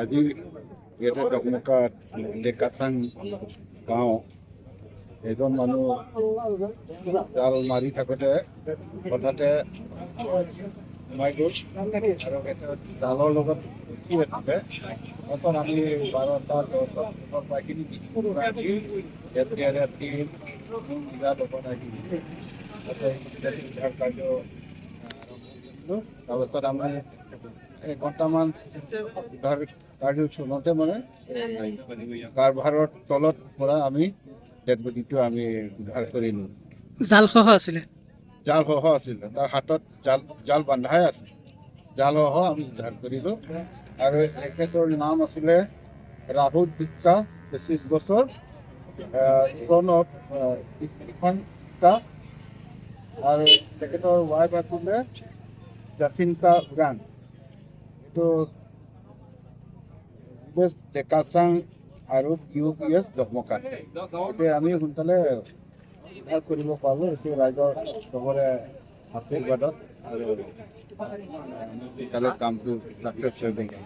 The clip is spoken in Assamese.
আজি ইয়াতে ডকমকা ডেকাচাং গাঁও এজন মানুহ জাল মাৰি থাকোঁতে হঠাতে সোমাই গ'ল আৰু জালৰ লগত উঠি আছিলে। অকণ আমি 12টা 10টা পাইখিনি ৰাতি মিলা লগত আহি উদ্ধাৰ কাৰ্য তাৰপিছত আমি এঘণ্টামান উদ্ধাৰ কাৰ্য চলাওঁতে মানে কাৰভাৰৰ তলত পৰা আমি ডেড বডিটো আমি উদ্ধাৰ কৰিলোঁ। জালসহ আছিলে? জালসহ আছিলে, তাৰ হাতত জাল বান্ধাই আছে। জালসহ আমি উদ্ধাৰ কৰিলোঁ আৰু এখেতৰ নাম আছিলে ৰাহুল গুপ্তা, 25 বছৰ, son of ইখন আৰু তেখেতৰ ৱাইফ আছিলে জাচিন্তা উৰাণ। এইটো ডেকাচাং আৰু UPS ডকমকা। এতিয়া আমি সোনকালে উদ্ধাৰ কৰিব পাৰোঁ, এইটো ৰাইজৰ চবৰে আশীৰ্বাদত আৰু সোনকালে কামটো ছাকচেছ হৈ গ'ল।